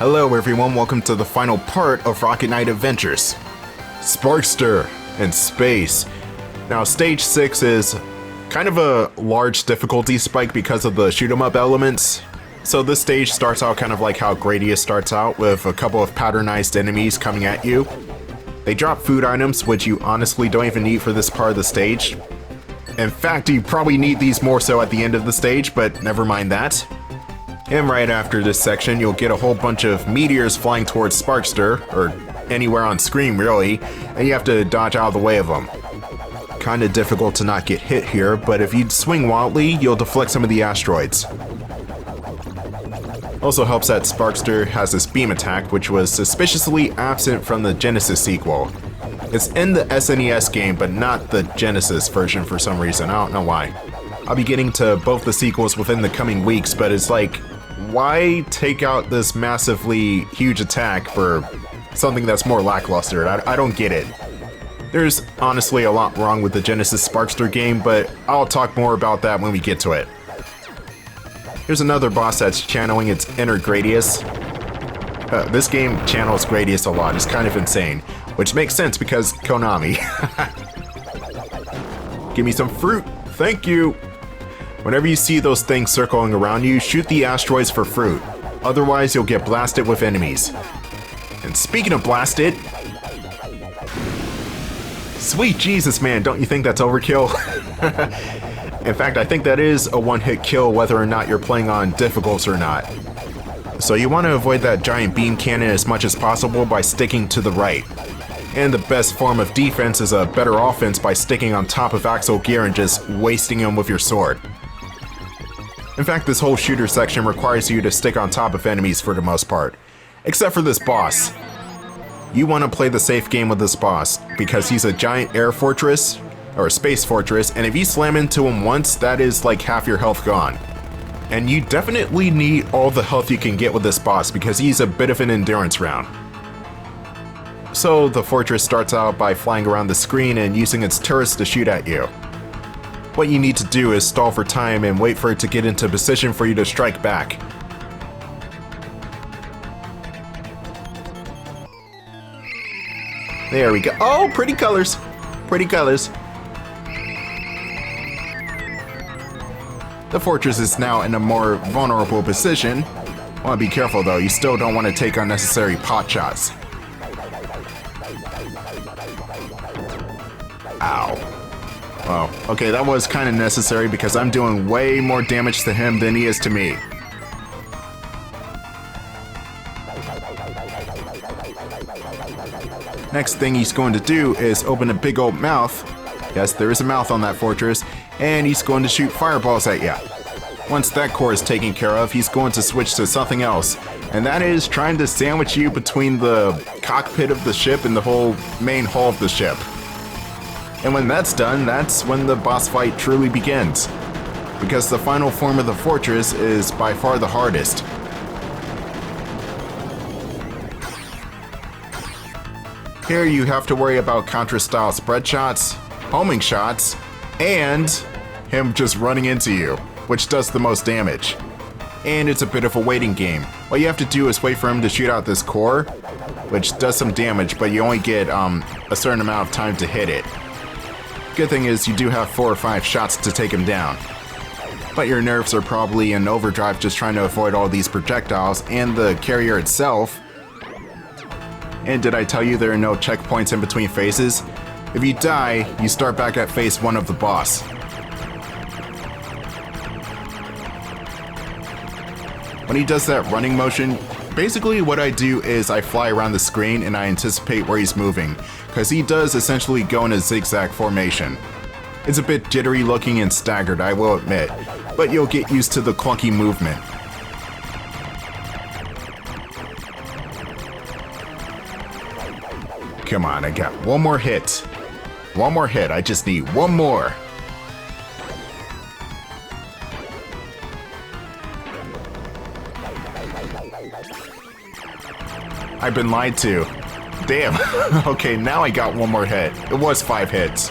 Hello everyone, welcome to the final part of Rocket Knight Adventures. Sparkster in space. Now stage 6 is kind of a large difficulty spike because of the shoot 'em up elements. So this stage starts out kind of like how Gradius starts out, with a couple of patternized enemies coming at you. They drop food items, which you honestly don't even need for this part of the stage. In fact, you probably need these more so at the end of the stage, but never mind that. And right after this section, you'll get a whole bunch of meteors flying towards Sparkster, or anywhere on screen really, and you have to dodge out of the way of them. Kinda difficult to not get hit here, but if you swing wildly, you'll deflect some of the asteroids. Also helps that Sparkster has this beam attack, which was suspiciously absent from the Genesis sequel. It's in the SNES game, but not the Genesis version for some reason, I don't know why. I'll be getting to both the sequels within the coming weeks, but it's like, why take out this massively huge attack for something that's more lackluster? I don't get it. There's honestly a lot wrong with the Genesis Sparkster game, but I'll talk more about that when we get to it. Here's another boss that's channeling its inner Gradius. This game channels Gradius a lot, it's kind of insane, which makes sense because Konami. Give me some fruit, thank you! Whenever you see those things circling around you, shoot the asteroids for fruit. Otherwise, you'll get blasted with enemies. And speaking of blasted... Sweet Jesus, man, don't you think that's overkill? In fact, I think that is a one-hit kill whether or not you're playing on difficult or not. So you want to avoid that giant beam cannon as much as possible by sticking to the right. And the best form of defense is a better offense by sticking on top of Axel Gear and just wasting him with your sword. In fact, this whole shooter section requires you to stick on top of enemies for the most part. Except for this boss. You want to play the safe game with this boss, because he's a giant air fortress, or space fortress, and if you slam into him once, that is like half your health gone. And you definitely need all the health you can get with this boss, because he's a bit of an endurance round. So the fortress starts out by flying around the screen and using its turrets to shoot at you. What you need to do is stall for time and wait for it to get into position for you to strike back. There we go. Oh, pretty colors. Pretty colors. The fortress is now in a more vulnerable position. Want to be careful though, you still don't want to take unnecessary pot shots. Ow. Well, okay, that was kind of necessary because I'm doing way more damage to him than he is to me. Next thing he's going to do is open a big old mouth. Yes, there is a mouth on that fortress, and he's going to shoot fireballs at you. Once that core is taken care of, he's going to switch to something else, and that is trying to sandwich you between the cockpit of the ship and the whole main hull of the ship. And when that's done, that's when the boss fight truly begins. Because the final form of the fortress is by far the hardest. Here you have to worry about Contra-style spread shots, homing shots, and him just running into you, which does the most damage. And it's a bit of a waiting game. What you have to do is wait for him to shoot out this core, which does some damage, but you only get a certain amount of time to hit it. Good thing is you do have 4 or 5 shots to take him down. But your nerves are probably in overdrive just trying to avoid all these projectiles and the carrier itself. And did I tell you there are no checkpoints in between phases? If you die, you start back at phase 1 of the boss. When he does that running motion, basically what I do is I fly around the screen and I anticipate where he's moving, because he does essentially go in a zigzag formation. It's a bit jittery looking and staggered, I will admit, but you'll get used to the clunky movement. Come on, I got one more hit. One more hit, I just need one more. I've been lied to. Damn. Okay, now I got one more hit. It was 5 hits.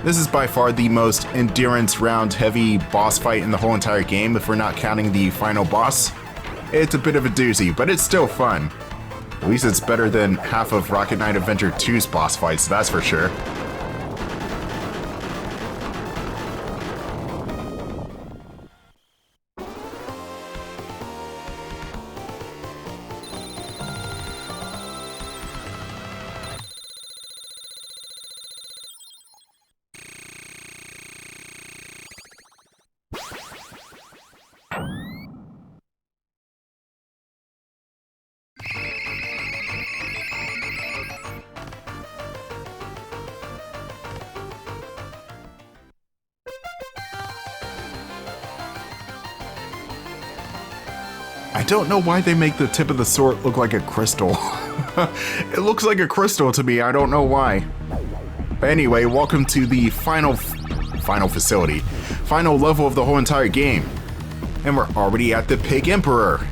This is by far the most endurance round heavy boss fight in the whole entire game if we're not counting the final boss. It's a bit of a doozy, but it's still fun. At least it's better than half of Rocket Knight Adventure 2's boss fights, that's for sure. I don't know why they make the tip of the sword look like a crystal. It looks like a crystal to me, I don't know why. But anyway, welcome to the final facility. Final level of the whole entire game. And we're already at the Pig Emperor.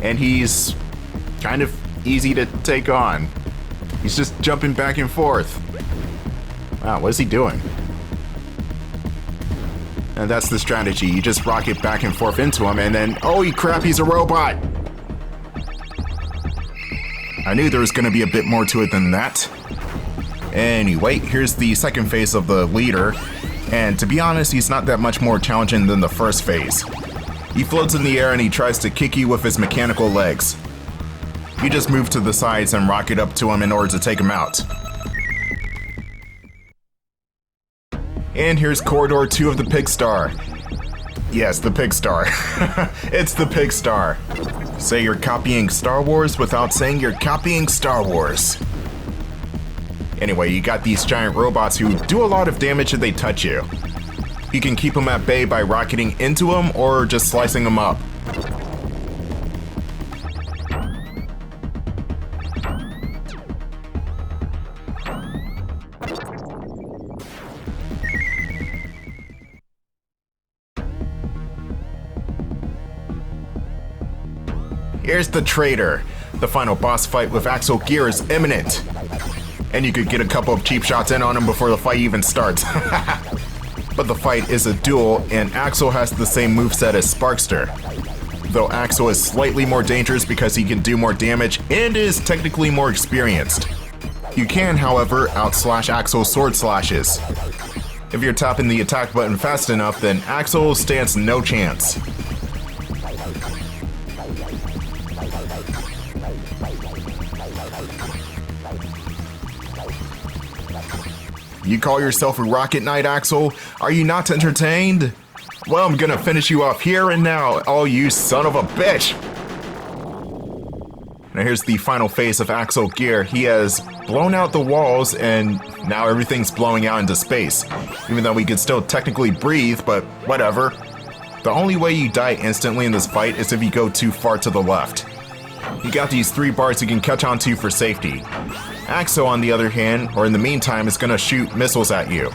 And he's kind of easy to take on. He's just jumping back and forth. Wow, what is he doing? And that's the strategy. You just rocket back and forth into him and then, holy crap, he's a robot! I knew there was going to be a bit more to it than that. Anyway, here's the second phase of the leader. And to be honest, he's not that much more challenging than the first phase. He floats in the air and he tries to kick you with his mechanical legs. You just move to the sides and rocket up to him in order to take him out. And here's Corridor 2 of the Pigstar. Yes, the Pigstar. It's the Pigstar. Say you're copying Star Wars without saying you're copying Star Wars. Anyway, you got these giant robots who do a lot of damage if they touch you. You can keep them at bay by rocketing into them or just slicing them up. Here's the Traitor. The final boss fight with Axel Gear is imminent. And you could get a couple of cheap shots in on him before the fight even starts. But the fight is a duel, and Axel has the same moveset as Sparkster. Though Axel is slightly more dangerous because he can do more damage and is technically more experienced. You can, however, outslash Axel's sword slashes. If you're tapping the attack button fast enough, then Axel stands no chance. You call yourself a Rocket Knight, Axel? Are you not entertained? Well, I'm gonna finish you off here and now, oh you son of a bitch! Now here's the final phase of Axel Gear. He has blown out the walls and now everything's blowing out into space. Even though we could still technically breathe, but whatever. The only way you die instantly in this fight is if you go too far to the left. You got these 3 bars you can catch onto for safety. Axel, on the other hand, or in the meantime, is gonna shoot missiles at you.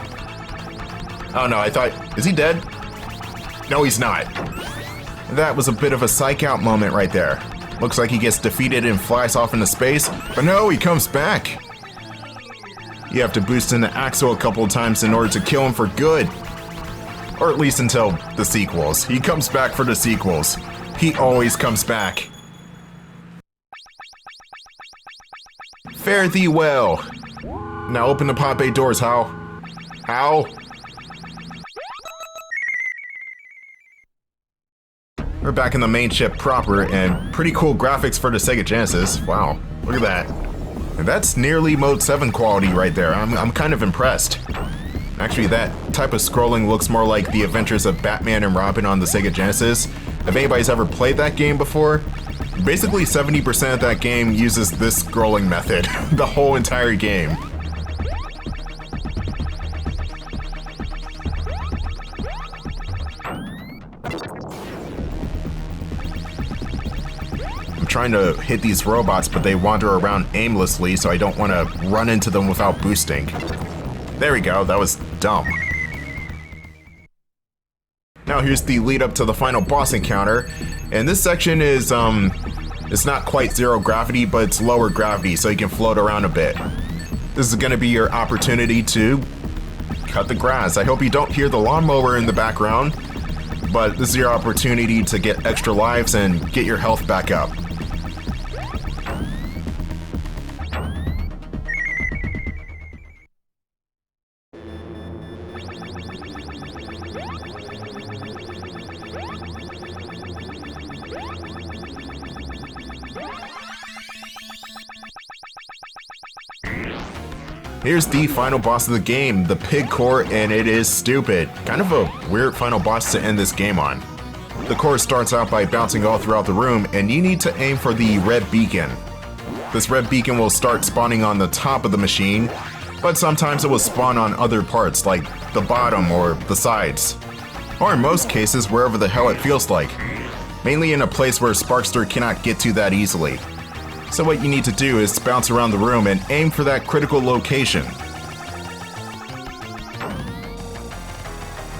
Oh no, I thought, is he dead? No, he's not. That was a bit of a psych out moment right there. Looks like he gets defeated and flies off into space, but no, he comes back. You have to boost into Axel a couple of times in order to kill him for good. Or at least until the sequels. He comes back for the sequels. He always comes back. Fare thee well. Now open the pod bay doors, Hal. Hal? We're back in the main ship proper, and pretty cool graphics for the Sega Genesis. Wow, look at that. And that's nearly Mode 7 quality right there. I'm kind of impressed. Actually, that type of scrolling looks more like the Adventures of Batman and Robin on the Sega Genesis. If anybody's ever played that game before, basically 70% of that game uses this scrolling method, the whole entire game. I'm trying to hit these robots, but they wander around aimlessly, so I don't want to run into them without boosting. There we go, that was dumb. Now here's the lead up to the final boss encounter, and this section is, it's not quite zero gravity, but it's lower gravity, so you can float around a bit. This is gonna be your opportunity to cut the grass. I hope you don't hear the lawnmower in the background, but this is your opportunity to get extra lives and get your health back up. Here's the final boss of the game, the Pig Core, and it is stupid. Kind of a weird final boss to end this game on. The core starts out by bouncing all throughout the room, and you need to aim for the red beacon. This red beacon will start spawning on the top of the machine, but sometimes it will spawn on other parts like the bottom or the sides. Or in most cases, wherever the hell it feels like. Mainly in a place where Sparkster cannot get to that easily. So what you need to do is bounce around the room and aim for that critical location.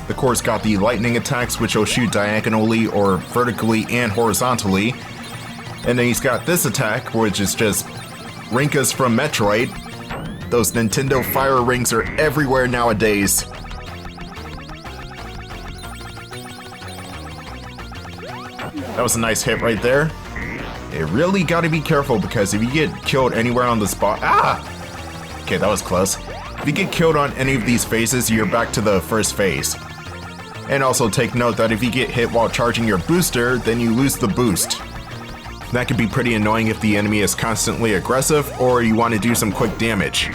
The core's got the lightning attacks, which will shoot diagonally or vertically and horizontally. And then he's got this attack, which is just Rinkas from Metroid. Those Nintendo fire rings are everywhere nowadays. That was a nice hit right there. You really gotta be careful because if you get killed anywhere on the spot... Okay, that was close. If you get killed on any of these phases, you're back to the first phase. And also take note that if you get hit while charging your booster, then you lose the boost. That can be pretty annoying if the enemy is constantly aggressive or you want to do some quick damage.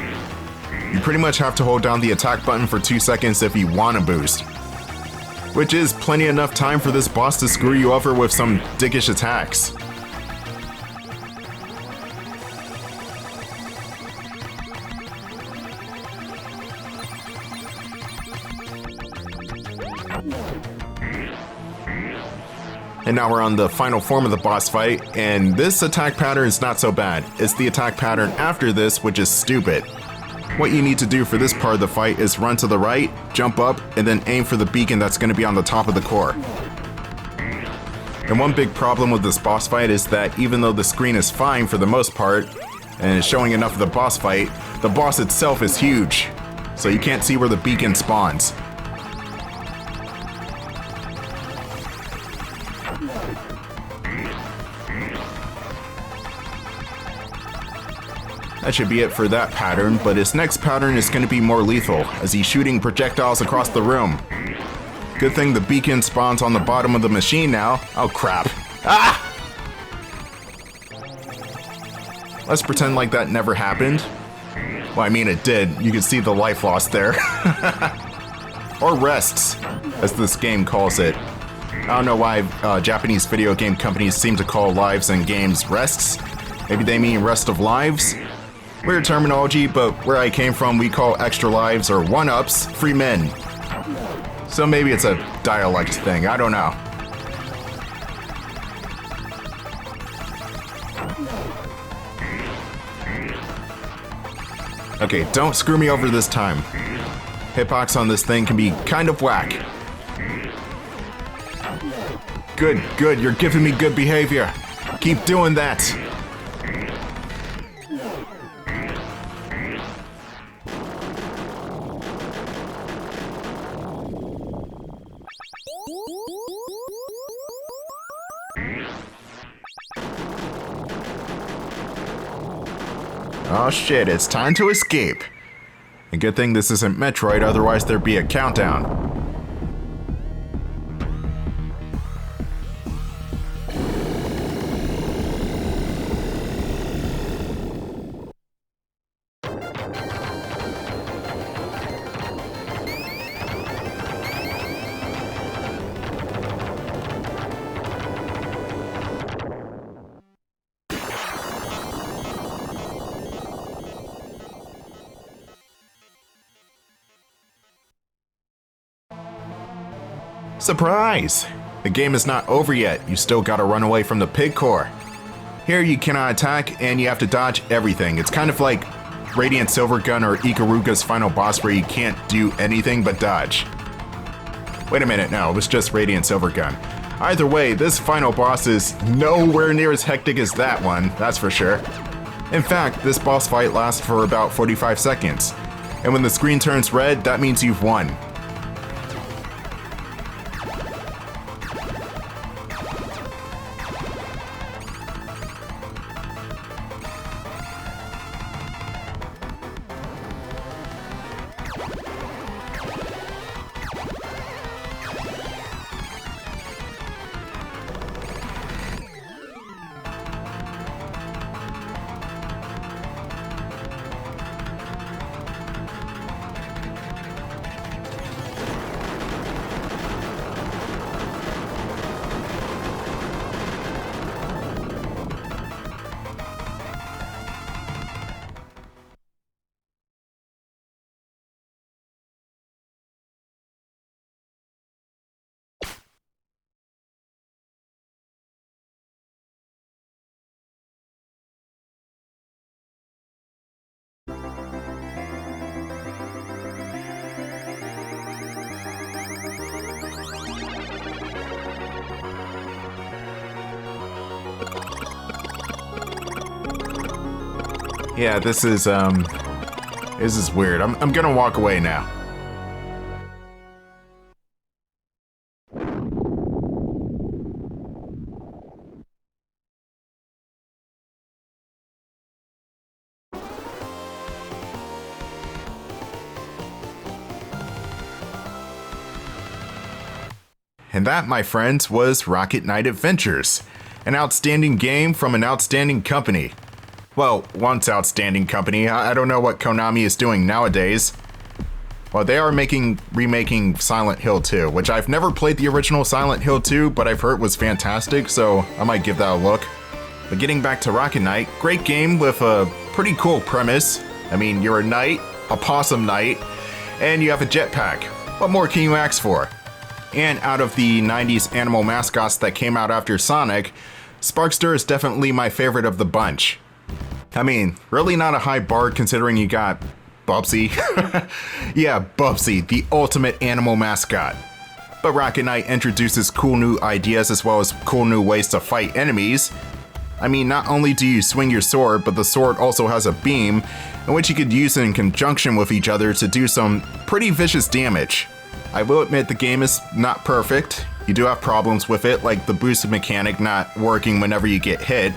You pretty much have to hold down the attack button for 2 seconds if you want to boost. Which is plenty enough time for this boss to screw you over with some dickish attacks. And now we're on the final form of the boss fight, and this attack pattern is not so bad. It's the attack pattern after this which is stupid. What you need to do for this part of the fight is run to the right, jump up, and then aim for the beacon that's going to be on the top of the core. And one big problem with this boss fight is that even though the screen is fine for the most part, and is showing enough of the boss fight, the boss itself is huge, so you can't see where the beacon spawns. That should be it for that pattern, but his next pattern is going to be more lethal, as he's shooting projectiles across the room. Good thing the beacon spawns on the bottom of the machine now. Oh crap. Ah! Let's pretend like that never happened. Well, I mean it did. You can see the life lost there. Or rests, as this game calls it. I don't know why Japanese video game companies seem to call lives in games rests. Maybe they mean rest of lives? Weird terminology, but where I came from, we call extra lives or one-ups free men. So maybe it's a dialect thing, I don't know. Okay, don't screw me over this time. Hitbox on this thing can be kind of whack. Good, good, you're giving me good behavior. Keep doing that. Oh shit, it's time to escape. A good thing this isn't Metroid, otherwise there'd be a countdown. Surprise! The game is not over yet, you still gotta run away from the pig core. Here you cannot attack and you have to dodge everything. It's kind of like Radiant Silvergun or Ikaruga's final boss where you can't do anything but dodge. Wait a minute, no, it was just Radiant Silvergun. Either way, this final boss is nowhere near as hectic as that one, that's for sure. In fact, this boss fight lasts for about 45 seconds. And when the screen turns red, that means you've won. Yeah, this is weird. I'm gonna walk away now. And that, my friends, was Rocket Knight Adventures. An outstanding game from an outstanding company. Well, once outstanding company. I don't know what Konami is doing nowadays. Well, they are remaking Silent Hill 2, which I've never played the original Silent Hill 2, but I've heard was fantastic, so I might give that a look. But getting back to Rocket Knight, great game with a pretty cool premise. I mean, you're a knight, a possum knight, and you have a jetpack. What more can you ask for? And out of the 90s animal mascots that came out after Sonic, Sparkster is definitely my favorite of the bunch. I mean, really not a high bar considering you got Bubsy. Yeah, Bubsy, the ultimate animal mascot. But Rocket Knight introduces cool new ideas as well as cool new ways to fight enemies. I mean, not only do you swing your sword, but the sword also has a beam, in which you could use in conjunction with each other to do some pretty vicious damage. I will admit the game is not perfect. You do have problems with it, like the boost mechanic not working whenever you get hit,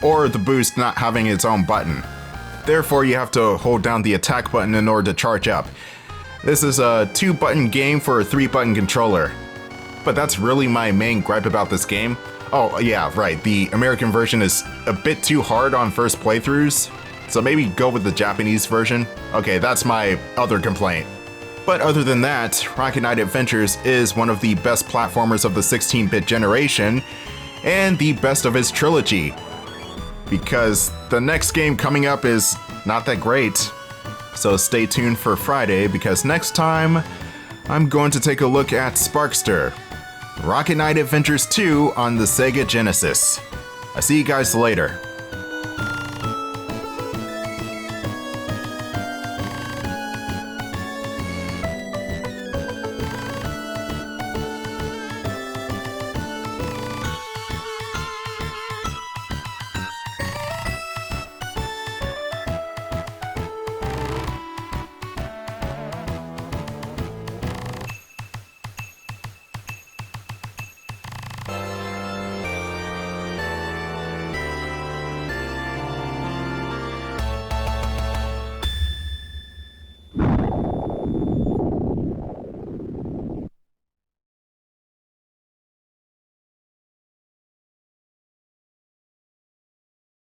or the boost not having its own button. Therefore, you have to hold down the attack button in order to charge up. This is a 2-button game for a 3-button controller. But that's really my main gripe about this game. Oh yeah, right, the American version is a bit too hard on first playthroughs, so maybe go with the Japanese version. Okay, that's my other complaint. But other than that, Rocket Knight Adventures is one of the best platformers of the 16-bit generation, and the best of its trilogy. Because the next game coming up is not that great. So stay tuned for Friday, because next time, I'm going to take a look at Sparkster, Rocket Knight Adventures 2 on the Sega Genesis. I see you guys later.